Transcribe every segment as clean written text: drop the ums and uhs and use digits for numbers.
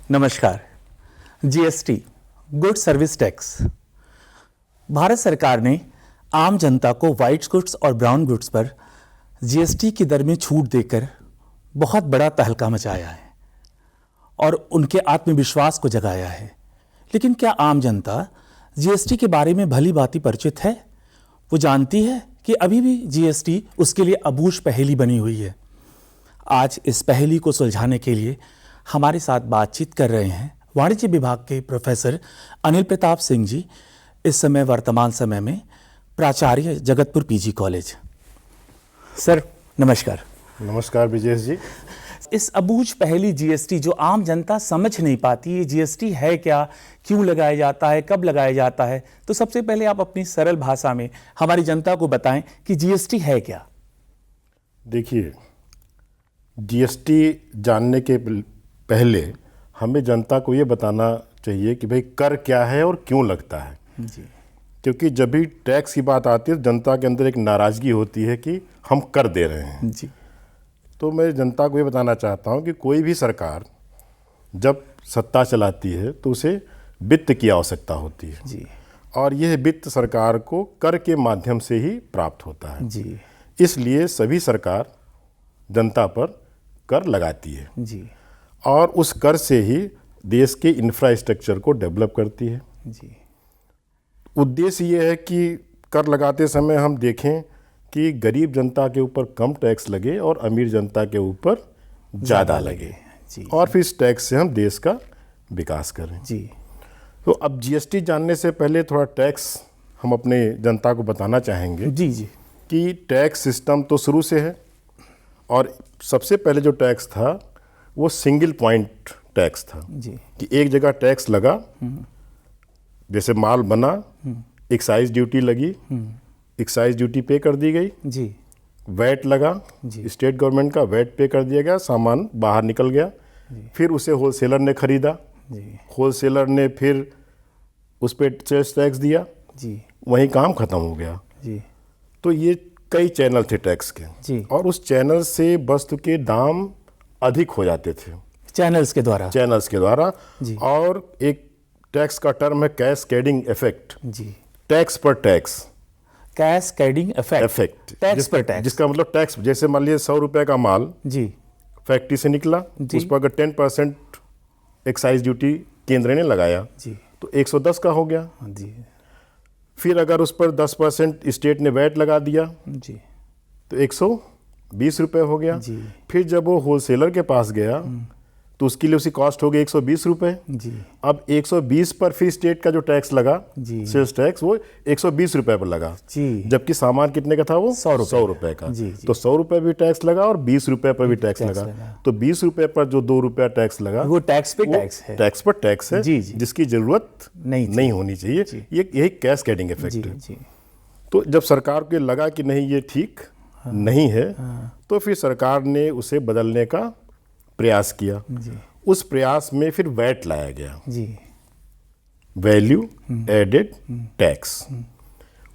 नमस्कार। GST good service tax Bharat सरकार ने आम जनता को व्हाइट गुड्स और ब्राउन गुड्स पर जीएसटी की दर में छूट देकर बहुत बड़ा तहलका मचाया है और उनके आत्मविश्वास को जगाया है। लेकिन क्या आम जनता जीएसटी के बारे में भली भांति परिचित है? वो जानती है कि अभी भी जीएसटी उसके लिए अबूझ पहेली बनी हुई है। आज इस पहेली को सुलझाने के लिए हमारे साथ बातचीत कर रहे हैं वाणिज्य विभाग के प्रोफेसर अनिल प्रताप सिंह जी, इस समय वर्तमान समय में प्राचार्य जगतपुर पीजी कॉलेज। सर नमस्कार। नमस्कार विजेश जी। इस अबूझ पहेली जीएसटी जो आम जनता समझ नहीं पाती, ये जीएसटी है क्या, क्यों लगाया जाता है, कब लगाया जाता है, तो सबसे पहले आप अपनी सरल भाषा में हमारी जनता को बताएं कि जीएसटी है क्या। देखिए, जीएसटी जानने के पहले हमें जनता को ये बताना चाहिए कि भाई कर क्या है और क्यों लगता है जी। क्योंकि जब भी टैक्स की बात आती है जनता के अंदर एक नाराज़गी होती है कि हम कर दे रहे हैं जी। तो मैं जनता को ये बताना चाहता हूँ कि कोई भी सरकार जब सत्ता चलाती है तो उसे वित्त की आवश्यकता होती है जी। और यह वित्त सरकार को कर के माध्यम से ही प्राप्त होता है जी। इसलिए सभी सरकार जनता पर कर लगाती है जी। और उस कर से ही देश के इंफ्रास्ट्रक्चर को डेवलप करती है। जी। उद्देश्य ये है कि कर लगाते समय हम देखें कि गरीब जनता के ऊपर कम टैक्स लगे और अमीर जनता के ऊपर ज़्यादा लगे जी। और फिर इस टैक्स से हम देश का विकास करें। जी। तो अब जीएसटी जानने से पहले थोड़ा टैक्स हम अपने जनता को बताना चाहेंगे जी। जी। कि टैक्स सिस्टम तो शुरू से है और सबसे पहले जो टैक्स था वो सिंगल पॉइंट टैक्स था जी। कि एक जगह टैक्स लगा, जैसे माल बना, एक्साइज ड्यूटी लगी, एक्साइज ड्यूटी पे कर दी गई, जी। वैट लगा, स्टेट गवर्नमेंट का वैट पे कर दिया गया, सामान बाहर निकल गया, फिर उसे होलसेलर ने खरीदा, होलसेलर ने फिर उस पर सेल्स टैक्स दिया, जी। वहीं काम खत्म हो गया। जी। तो ये कई चैनल थे टैक्स के जी। और उस चैनल से वस्तु के दाम अधिक हो जाते थे चैनल्स के द्वारा जी। और एक टैक्स का टर्म है कैस्केडिंग इफेक्ट। जी। टैक्स पर टैक्स, कैस्केडिंग इफेक्ट, टैक्स पर टैक्स, जिसका मतलब टैक्स, जैसे मान लीजिए 100 रुपए का माल जी फैक्ट्री से निकला, उस पर अगर 10% एक्साइज ड्यूटी केंद्र ने लगाया जी तो 110 का हो गया। जी फिर अगर उस पर 10% स्टेट ने वैट लगा दिया जी तो 120 रुपये हो गया। जी। फिर जब वो होलसेलर के पास गया तो उसके लिए उसकी कॉस्ट हो गई 120 रुपये। जी। अब 120 पर फिर स्टेट का जो टैक्स लगा, जी। सेल्स टैक्स, वो 120 रुपये पर लगा जी। जबकि सामान कितने का था? वो 100 रुपये का। जी, जी। तो 100 रुपये भी टैक्स लगा और 20 रुपये पर भी टैक्स टैक्स लगा। लगा। तो 20 रुपये पर जो 2 रुपया टैक्स लगा वो टैक्स पे वो टैक्स है। टैक्स पर टैक्स है जी, जी। जिसकी जरूरत नहीं थी। नहीं होनी चाहिए। जी। ये यही कैस्केडिंग जी। इफेक्ट है। जी। तो जब सरकार को लगा कि नहीं ये ठीक नहीं है, तो फिर सरकार ने उसे बदलने का प्रयास किया। जी। उस प्रयास में फिर वैट लाया गया, जी। Value added tax.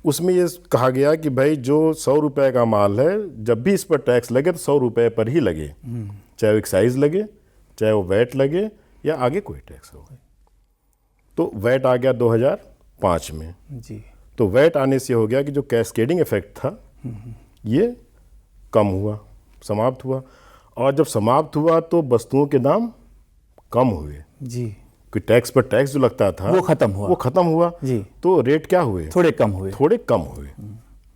उसमें ये कहा गया कि भाई जो 100 रुपये का माल है, जब भी इस पर टैक्स लगे तो 100 रुपये पर ही लगे, चाहे वो एक्साइज लगे, चाहे वो वैट लगे या आगे कोई टैक्स हो। तो वैट आ गया 2005 में। जी। तो वैट आने से हो गया कि जो कैस्केडिंग इफेक्ट था ये कम हुआ, समाप्त हुआ। और जब समाप्त हुआ तो वस्तुओं के दाम कम हुए। जी। कि टैक्स पर टैक्स जो लगता था वो खत्म हुआ। जी। तो रेट क्या हुए? थोड़े कम हुए।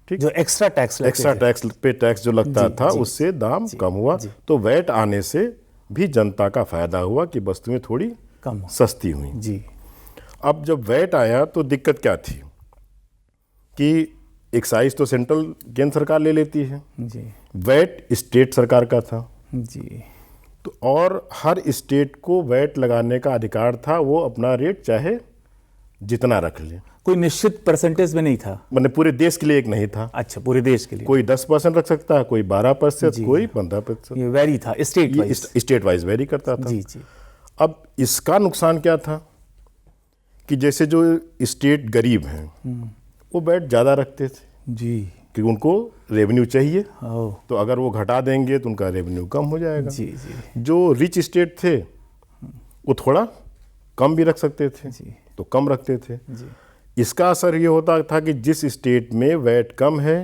ठीक। जो एक्स्ट्रा टैक्स पे टैक्स जो लगता था जी, उससे दाम कम हुआ। जी। तो वैट आने से भी जनता का फायदा हुआ कि वस्तुएं थोड़ी कम सस्ती हुई। जी। अब जब वैट आया तो दिक्कत क्या थी कि एक्साइज तो सेंट्रल केंद्र सरकार ले लेती है, जी। वैट स्टेट सरकार का था। जी। तो और हर स्टेट को वैट लगाने का अधिकार था, वो अपना रेट चाहे जितना रख ले, कोई निश्चित परसेंटेज में नहीं था, मतलब पूरे देश के लिए एक नहीं था। अच्छा, पूरे देश के लिए कोई 10% रख सकता है, कोई 12%, कोई 15%। ये वेरी था, स्टेट वाइज वेरी करता था। जी। जी। अब इसका नुकसान क्या था कि जैसे जो स्टेट गरीब हैं वो वैट ज़्यादा रखते थे जी, क्योंकि उनको रेवेन्यू चाहिए। ओह, तो अगर वो घटा देंगे तो उनका रेवेन्यू कम हो जाएगा। जी। जी। जो रिच स्टेट थे वो थोड़ा कम भी रख सकते थे, जी तो कम रखते थे। जी इसका असर ये होता था कि जिस स्टेट में वैट कम है,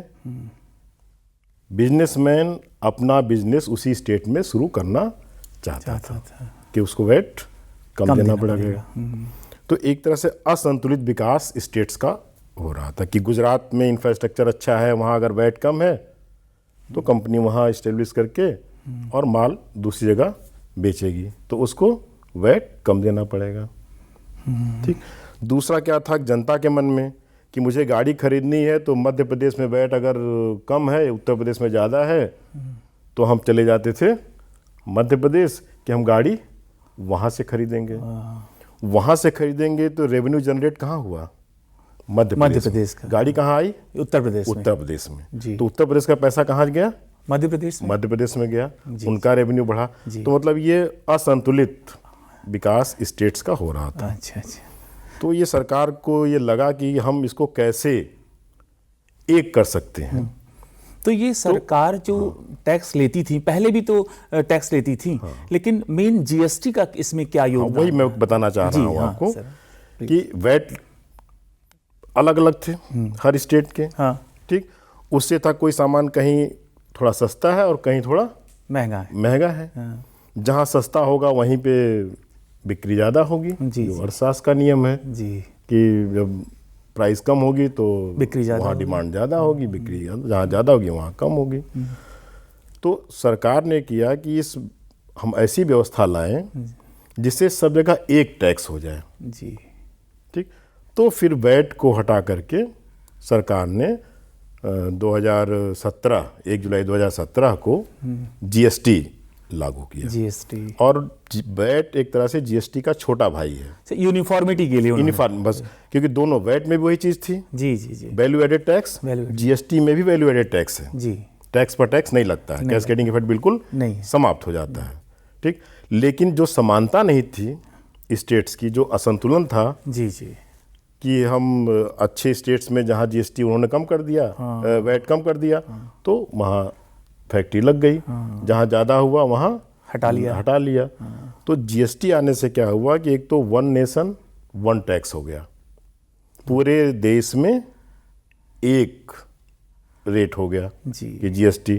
बिजनेसमैन अपना बिजनेस उसी स्टेट में शुरू करना चाहता था कि उसको वैट कम देना पड़ेगा। तो एक तरह से असंतुलित विकास स्टेट्स का हो रहा था कि गुजरात में इंफ्रास्ट्रक्चर अच्छा है, वहाँ अगर वैट कम है तो कंपनी वहाँ इस्टेब्लिश करके और माल दूसरी जगह बेचेगी, तो उसको वैट कम देना पड़ेगा। ठीक। दूसरा क्या था जनता के मन में कि मुझे गाड़ी खरीदनी है तो मध्य प्रदेश में वैट अगर कम है, उत्तर प्रदेश में ज़्यादा है, तो हम चले जाते थे मध्य प्रदेश कि हम गाड़ी वहाँ से खरीदेंगे। वहाँ से खरीदेंगे तो रेवेन्यू जनरेट कहाँ हुआ? मध्य प्रदेश का। गाड़ी कहाँ आई? उत्तर प्रदेश में। जी। तो उत्तर प्रदेश का पैसा कहाँ गया? मध्य प्रदेश में गया, उनका रेवेन्यू बढ़ा। तो मतलब ये असंतुलित विकास स्टेट्स का हो रहा था। अच्छा। तो ये सरकार को ये लगा कि हम इसको कैसे एक कर सकते हैं। तो ये सरकार जो टैक्स लेती थी, पहले भी तो टैक्स लेती थी, लेकिन मेन जीएसटी का इसमें क्या योगदान? वही मैं बताना चाह रहा हूँ आपको कि वैट अलग अलग थे हर स्टेट के। ठीक। उससे था कोई सामान कहीं थोड़ा सस्ता है और कहीं थोड़ा महंगा है। जहाँ सस्ता होगा वहीं पे बिक्री ज़्यादा होगी। जो अर्थशास्त्र का नियम है कि जब प्राइस कम होगी तो बिक्री ज़्यादा, वहाँ डिमांड ज़्यादा होगी, बिक्री जहाँ ज़्यादा होगी वहाँ कम होगी। तो सरकार ने किया कि हम ऐसी व्यवस्था लाएं जिससे सब जगह एक टैक्स हो जाए। जी। ठीक। तो फिर वैट को हटा करके सरकार ने 2017 1 जुलाई 2017 को जीएसटी लागू किया। जीएसटी और वैट एक तरह से जीएसटी का छोटा भाई है। यूनिफॉर्मिटी के लिए यूनिफॉर्म, बस क्योंकि दोनों वैट में भी वही चीज़ थी। जी। वैल्यू एडेड टैक्स, जीएसटी में भी वैल्यू एडेड टैक्स है। जी। टैक्स पर टैक्स नहीं लगता है, कैस्केडिंग इफेक्ट बिल्कुल नहीं, समाप्त हो जाता है। ठीक। लेकिन जो समानता नहीं थी स्टेट्स की, जो असंतुलन था जी कि हम अच्छे स्टेट्स में जहाँ जीएसटी उन्होंने कम कर दिया, वैट कम कर दिया, तो वहाँ फैक्ट्री लग गई। जहाँ ज़्यादा हुआ वहाँ हटा लिया। तो जीएसटी आने से क्या हुआ कि एक तो वन नेशन वन टैक्स हो गया, पूरे देश में एक रेट हो गया कि जीएसटी।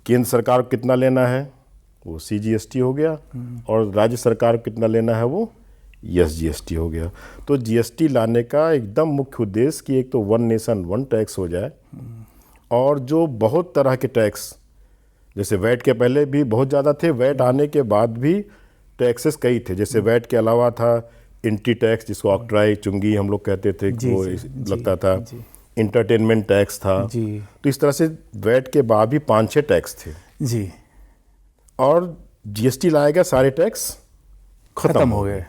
केंद्र सरकार को कितना लेना है वो सीजीएसटी हो गया, और राज्य सरकार को कितना लेना है वो एसजीएसटी हो गया। तो जीएसटी लाने का एकदम मुख्य उद्देश्य कि एक तो वन नेशन वन टैक्स हो जाए, और जो बहुत तरह के टैक्स, जैसे वैट के पहले भी बहुत ज़्यादा थे, वैट आने के बाद भी टैक्सेस कई थे। जैसे वैट के अलावा था एंट्री टैक्स, जिसको ऑक्ट्राई चुंगी हम लोग कहते थे, वो लगता था। इंटरटेनमेंट टैक्स था। तो इस तरह से वैट के बाद भी 5-6 टैक्स थे जी। और जीएसटी लाया गया, सारे टैक्स खत्म हो गए।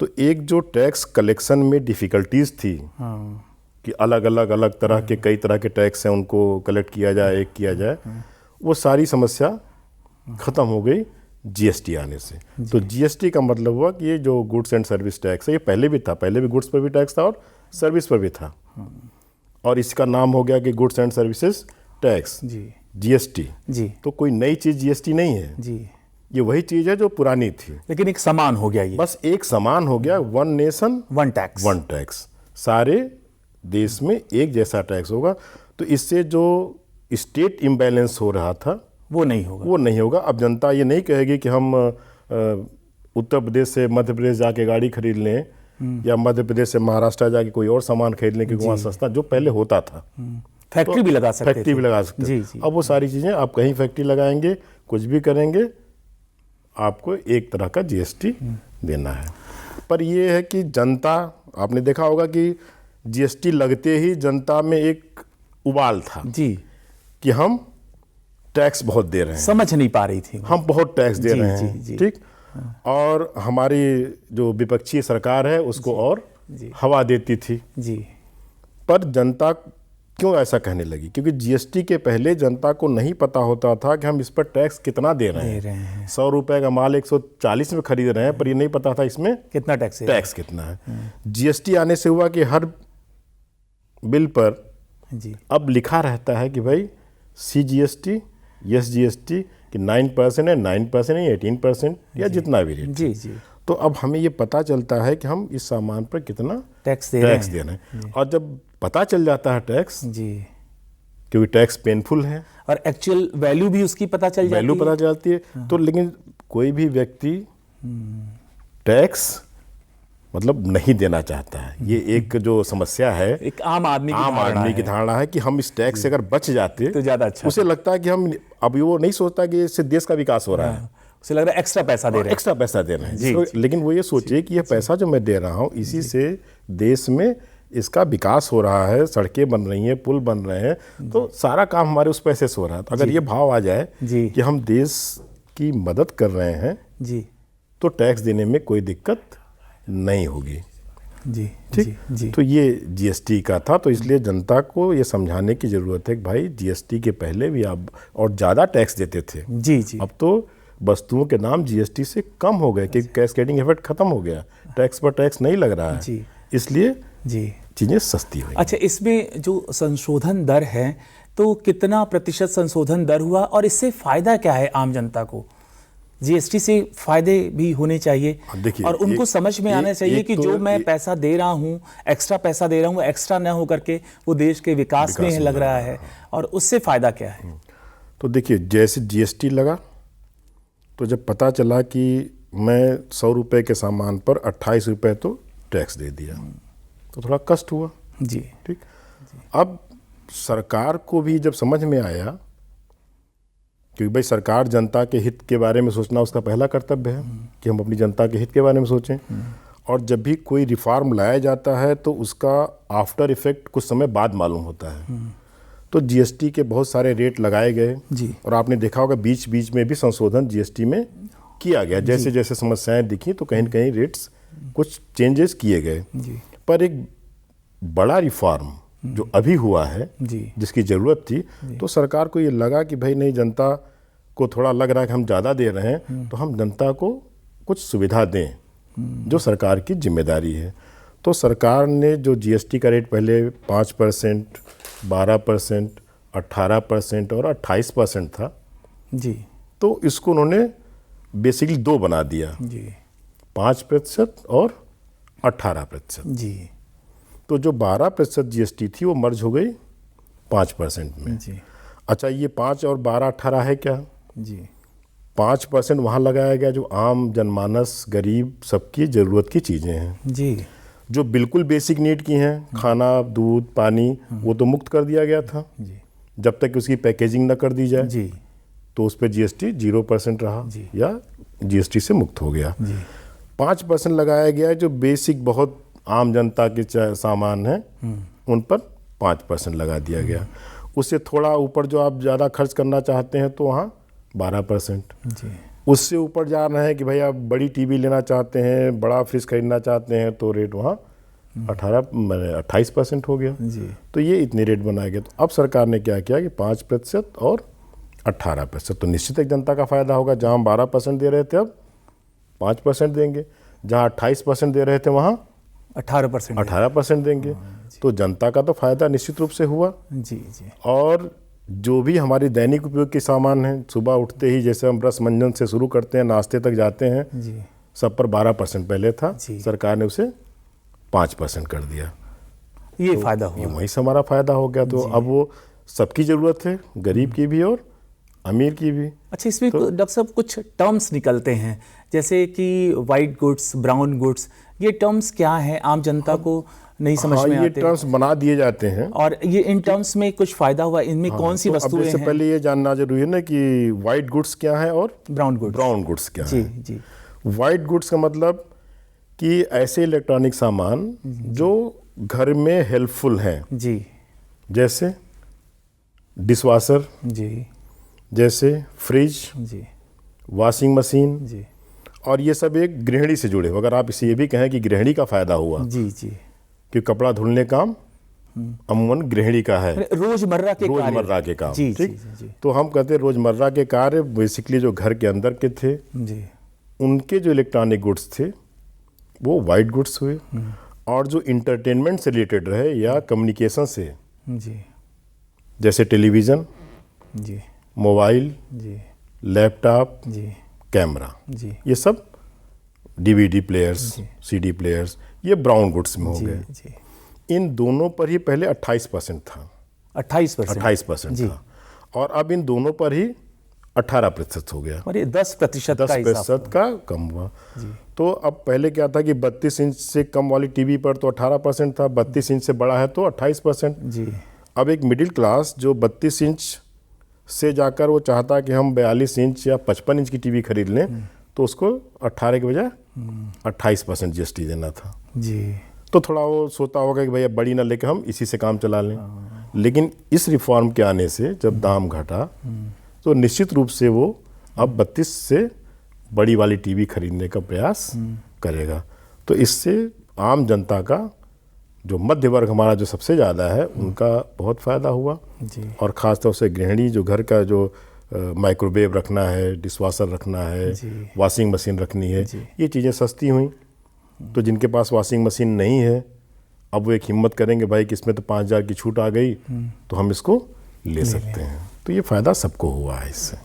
तो एक जो टैक्स कलेक्शन में डिफ़िकल्टीज थी कि अलग तरह के कई तरह के टैक्स हैं, उनको कलेक्ट किया जाए, एक किया जाए, वो सारी समस्या ख़त्म हो गई जीएसटी आने से। तो जीएसटी का मतलब हुआ कि ये जो गुड्स एंड सर्विस टैक्स है, ये पहले भी था, पहले भी गुड्स पर भी टैक्स था और सर्विस पर भी था, और इसका नाम हो गया कि goods and services tax, GST. तो कोई नई चीज़ जीएसटी नहीं है जी, ये वही चीज़ है जो पुरानी थी, लेकिन एक समान हो गया। ये बस एक समान हो गया, वन नेशन वन टैक्स, सारे देश में एक जैसा टैक्स होगा। तो इससे जो स्टेट इम्बैलेंस हो रहा था वो नहीं होगा। अब जनता ये नहीं कहेगी कि हम उत्तर प्रदेश से मध्य प्रदेश जाके गाड़ी खरीद लें, या मध्य प्रदेश से महाराष्ट्र जाके कोई और सामान खरीद लें क्योंकि वहाँ सस्ता, जो पहले होता था। फैक्ट्री भी लगा सकते जी। अब वो सारी चीज़ें, आप कहीं फैक्ट्री लगाएंगे, कुछ भी करेंगे, आपको एक तरह का जीएसटी देना है। पर ये है कि जनता, आपने देखा होगा कि जीएसटी लगते ही जनता में एक उबाल था जी कि हम टैक्स बहुत दे रहे हैं, समझ नहीं पा रही थी, हम बहुत टैक्स दे रहे हैं। ठीक। और हमारी जो विपक्षी सरकार है उसको और हवा देती थी जी। पर जनता क्यों ऐसा कहने लगी? क्योंकि जीएसटी के पहले जनता को नहीं पता होता था कि हम इस पर टैक्स कितना दे रहे हैं। 100 रुपए का माल 140 में खरीद रहे हैं, पर ये नहीं पता था इसमें कितना टैक्स कितना है। जीएसटी आने से हुआ कि हर बिल पर जी अब लिखा रहता है कि भाई सीजीएसटी, एसजीएसटी कि 9% है, 9% है, 18% या जितना भी रेट। जी। तो अब हमें ये पता चलता है कि हम इस सामान पर कितना टैक्स दे दे रहे हैं। और जब पता चल जाता है टैक्स, जी, क्योंकि टैक्स पेनफुल है, और एक्चुअल वैल्यू भी उसकी पता चल जाती वैल्यू है। पता चलती है, तो लेकिन कोई भी व्यक्ति टैक्स मतलब नहीं देना चाहता है। ये एक जो समस्या है, एक आम आदमी की धारणा है कि हम इस टैक्स से अगर बच जाते तो ज्यादा अच्छा। उसे लगता है कि हम, अब वो नहीं सोचता कि इससे देश का विकास हो रहा है, उसे लग रहा है एक्स्ट्रा पैसा दे रहे हैं। एक्स्ट्रा पैसा दे रहे हैं। लेकिन वो ये सोचे कि यह पैसा जो मैं दे रहा हूँ, इसी से देश में इसका विकास हो रहा है, सड़कें बन रही हैं, पुल बन रहे हैं, तो सारा काम हमारे उस पैसे से हो रहा है। तो अगर ये भाव आ जाए कि हम देश की मदद कर रहे हैं जी, तो टैक्स देने में कोई दिक्कत नहीं होगी। जी, ठीक, जी। तो ये जीएसटी का था। तो इसलिए जनता को ये समझाने की ज़रूरत है कि भाई जीएसटी के पहले भी आप और ज़्यादा टैक्स देते थे, जी, जी। अब तो वस्तुओं के दाम जीएसटी से कम हो गए, कि कैस्केडिंग इफेक्ट खत्म हो गया, टैक्स पर टैक्स नहीं लग रहा है जी, इसलिए जी। चीज़ें सस्ती हुई। अच्छा, इसमें जो संशोधन दर है, तो कितना प्रतिशत संशोधन दर हुआ और इससे फायदा क्या है आम जनता को? जीएसटी से फायदे भी होने चाहिए देखिए, और उनको समझ में आना चाहिए कि जो मैं पैसा दे रहा हूँ, एक्स्ट्रा पैसा दे रहा हूँ, एक्स्ट्रा न होकर के वो देश के विकास में लग रहा है, और उससे फायदा क्या है? तो देखिए, जैसे जीएसटी लगा तो जब पता चला कि मैं 100 रुपये के सामान पर 28 रुपये तो टैक्स दे दिया, तो थोड़ा कष्ट हुआ। जी, ठीक। अब सरकार को भी जब समझ में आया, क्योंकि भाई सरकार जनता के हित के बारे में सोचना उसका पहला कर्तव्य है कि हम अपनी जनता के हित के बारे में सोचें। और जब भी कोई रिफॉर्म लाया जाता है तो उसका आफ्टर इफेक्ट कुछ समय बाद मालूम होता है। तो जीएसटी के बहुत सारे रेट लगाए गए जी, और आपने देखा होगा बीच बीच में भी संशोधन जीएसटी में किया गया। जैसे जैसे समस्याएं दिखी तो कहीं न कहीं रेट्स कुछ चेंजेस किए गए। पर एक बड़ा रिफॉर्म जो अभी हुआ है, जिसकी ज़रूरत थी, तो सरकार को ये लगा कि भाई नहीं, जनता को थोड़ा लग रहा है कि हम ज़्यादा दे रहे हैं, तो हम जनता को कुछ सुविधा दें, जो सरकार की जिम्मेदारी है। तो सरकार ने जो जीएसटी का रेट पहले 5%, 12%, 18% और 28% था जी, तो इसको उन्होंने बेसिकली दो बना दिया, 5% और 18%। जी, तो जो 12% जीएसटी थी वो मर्ज हो गई 5% में। जी, अच्छा, ये 5 और 12, 18 है क्या? जी, 5% वहाँ लगाया गया जो आम जनमानस, गरीब, सबकी ज़रूरत की चीज़ें हैं, जी, जो बिल्कुल बेसिक नीड की हैं, खाना, दूध, पानी, वो तो मुक्त कर दिया गया था जब तक उसकी पैकेजिंग न कर दी जाए। जी, तो उस पर जीएसटी 0% रहा या जीएसटी से मुक्त हो गया। 5% लगाया गया जो बेसिक बहुत आम जनता के सामान हैं उन पर 5% लगा दिया गया। उससे थोड़ा ऊपर जो आप ज़्यादा खर्च करना चाहते हैं तो वहाँ 12%। उससे ऊपर जा रहे हैं कि भाई आप बड़ी टीवी लेना चाहते हैं, बड़ा फ्रिज खरीदना चाहते हैं, तो रेट वहाँ 28% हो गया। तो ये इतने रेट बनाए गए। तो अब सरकार ने क्या किया कि 5% और 18%, तो निश्चित एक जनता का फायदा होगा। जहाँ हम 12% दे रहे थे अब 5% देंगे, जहाँ 28% दे रहे थे वहाँ 18% देंगे। तो जनता का तो फायदा निश्चित रूप से हुआ। जी, जी। और जो भी हमारी दैनिक उपयोग के सामान हैं, सुबह उठते ही जैसे हम ब्रश मंजन से शुरू करते हैं, नाश्ते तक जाते हैं, सब पर 12% पहले था, सरकार ने उसे 5% कर दिया। ये तो फायदा हुआ, वहीं से हमारा फायदा हो गया। तो अब वो सबकी ज़रूरत है, गरीब की भी और अमीर की भी। अच्छा, इसमें डॉक्टर साहब कुछ टर्म्स निकलते हैं, जैसे कि वाइट गुड्स, ब्राउन गुड्स, ये टर्म्स क्या हैं? आम जनता को नहीं समझ में आते। ये टर्म्स बना दिए जाते हैं और ये इन टर्म्स में कुछ फायदा हुआ, इनमें कौन सी वस्तुएं हैं? पहले ये जानना जरूरी है ना कि वाइट गुड्स क्या है और ब्राउन गुड्स क्या जी, है। जी। वाइट गुड्स का मतलब कि ऐसे इलेक्ट्रॉनिक सामान जो घर में हेल्पफुल हैं, जी, जैसे डिशवाशर, जी, जैसे फ्रिज, जी, वॉशिंग मशीन, जी, और ये सब एक गृहिणी से जुड़े हो। अगर आप इसे ये भी कहें कि गृहिणी का फायदा हुआ, जी, जी, कि कपड़ा धुलने काम अमूमन गृहिणी का है, रोजमर्रा के काम। जी, ठीक, जी, जी, तो हम कहते हैं रोजमर्रा के कार्य बेसिकली जो घर के अंदर के थे, जी, उनके जो इलेक्ट्रॉनिक गुड्स थे वो वाइट गुड्स हुए। और जो इंटरटेनमेंट से रिलेटेड रहे या कम्युनिकेशन से, जी, जैसे टेलीविज़न, जी, मोबाइल, जी, लैपटॉप, जी, कैमरा, जी, ये सब डीवीडी प्लेयर्स, सीडी प्लेयर्स, ये ब्राउन गुड्स में हो जी गए। जी। इन दोनों पर ही पहले 28% था, 28%। 28% था, और अब इन दोनों पर ही 18% हो गया, और ये 10% का हिसाब। 10% का कम हुआ। तो अब पहले क्या था कि 32 इंच से कम वाली टीवी पर तो 18% था, 32 इंच से बड़ा है तो 28%। जी अब एक मिडिल क्लास जो 32 इंच से जाकर वो चाहता है कि हम 42 इंच या 55 इंच की टीवी खरीद लें, तो उसको 18 के बजाय 28% जीएसटी देना था। जी। तो थोड़ा वो सोचता होगा कि भैया बड़ी ना लेके हम इसी से काम चला लें। लेकिन इस रिफॉर्म के आने से जब दाम घटा तो निश्चित रूप से वो अब 32 से बड़ी वाली टीवी खरीदने का प्रयास करेगा। तो इससे आम जनता का, जो मध्य वर्ग हमारा जो सबसे ज़्यादा है, उनका बहुत फ़ायदा हुआ। जी। और ख़ास तौर से गृहिणी जो घर का जो माइक्रोवेव रखना है, डिशवाशर रखना है, वॉशिंग मशीन रखनी है, ये चीज़ें सस्ती हुई। तो जिनके पास वॉशिंग मशीन नहीं है, अब वो एक हिम्मत करेंगे भाई कि इसमें तो 5,000 की छूट आ गई, तो हम इसको ले सकते हैं। तो ये फ़ायदा सबको हुआ है इससे।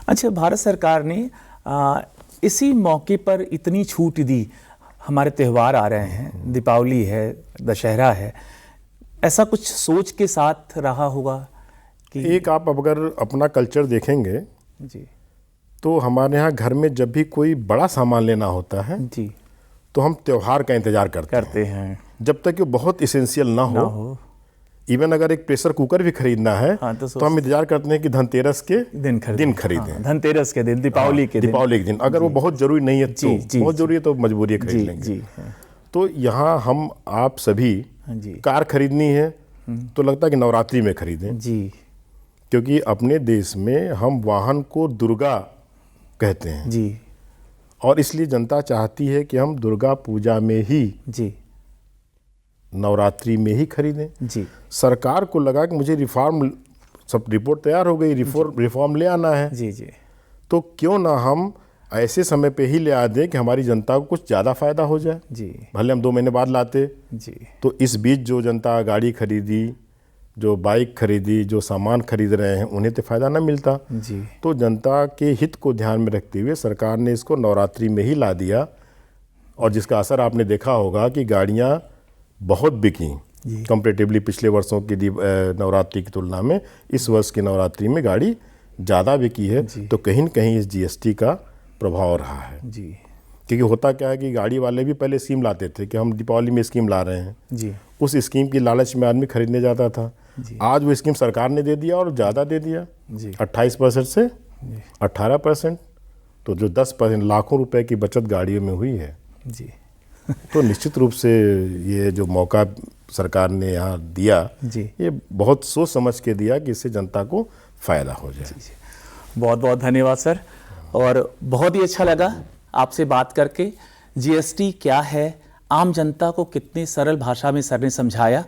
अच्छा, भारत सरकार ने इसी मौके पर इतनी छूट दी। हमारे त्यौहार आ रहे हैं, दीपावली है, दशहरा है, ऐसा कुछ सोच के साथ रहा होगा कि एक आप अगर अपना कल्चर देखेंगे जी तो हमारे यहाँ घर में जब भी कोई बड़ा सामान लेना होता है जी तो हम त्यौहार का इंतज़ार करते हैं, जब तक कि वो बहुत इसेंशियल ना हो। इवन अगर एक प्रेशर कुकर भी खरीदना है, हाँ, तो हम इंतजार करते हैं कि धनतेरस के दिन खरीदें। हाँ, धनतेरस के दिन, दीपावली के दिन। अगर वो बहुत जरूरी नहीं है तो बहुत जरूरी है तो मजबूरी है खरीद लेंगे। तो यहाँ हम आप सभी कार खरीदनी है तो लगता है कि नवरात्रि में खरीदें जी, क्योंकि अपने देश में हम वाहन को दुर्गा कहते हैं जी, और इसलिए जनता चाहती है कि हम दुर्गा पूजा में ही, जी, नवरात्रि में ही खरीदें। जी। सरकार को लगा कि मुझे रिफॉर्म, सब रिपोर्ट तैयार हो गई, रिफॉर्म ले आना है, जी जी, तो क्यों ना हम ऐसे समय पे ही ले आ दें कि हमारी जनता को कुछ ज़्यादा फायदा हो जाए। जी, भले हम 2 महीने बाद लाते। जी। तो इस बीच जो जनता गाड़ी खरीदी, जो बाइक खरीदी, जो सामान खरीद रहे हैं, उन्हें तो फ़ायदा ना मिलता। जी। तो जनता के हित को ध्यान में रखते हुए सरकार ने इसको नवरात्रि में ही ला दिया, और जिसका असर आपने देखा होगा कि गाड़ियाँ बहुत बिकी कंपैरेटिवली पिछले वर्षों की नवरात्रि की तुलना में। इस वर्ष की नवरात्रि में गाड़ी ज़्यादा बिकी है, तो कहीं न कहीं इस जीएसटी का प्रभाव रहा है जी। क्योंकि होता क्या है कि गाड़ी वाले भी पहले स्कीम लाते थे कि हम दीपावली में स्कीम ला रहे हैं जी, उस स्कीम की लालच में आदमी खरीदने जाता था। आज वो स्कीम सरकार ने दे दिया और ज़्यादा दे दिया, 28% से 18%। तो जो 10% लाखों रुपए की बचत गाड़ियों में हुई है जी, तो निश्चित रूप से ये जो मौका सरकार ने यहाँ दिया, जी, ये बहुत सोच समझ के दिया कि इससे जनता को फ़ायदा हो जाए। बहुत बहुत धन्यवाद सर, और बहुत ही अच्छा लगा आपसे बात करके। जीएसटी क्या है, आम जनता को कितने सरल भाषा में सर ने समझाया,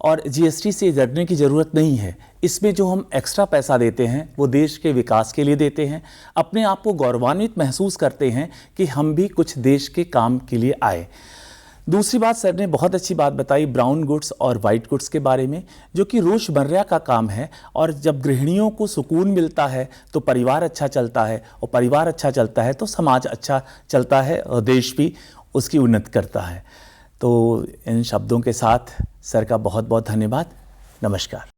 और जीएसटी से डरने की ज़रूरत नहीं है। इसमें जो हम एक्स्ट्रा पैसा देते हैं वो देश के विकास के लिए देते हैं, अपने आप को गौरवान्वित महसूस करते हैं कि हम भी कुछ देश के काम के लिए आए। दूसरी बात, सर ने बहुत अच्छी बात बताई ब्राउन गुड्स और वाइट गुड्स के बारे में, जो कि रोज़मर्रा का काम है, और जब गृहिणियों को सुकून मिलता है तो परिवार अच्छा चलता है, और परिवार अच्छा चलता है तो समाज अच्छा चलता है, और देश भी उसकी उन्नति करता है। तो इन शब्दों के साथ सर का बहुत बहुत धन्यवाद। नमस्कार।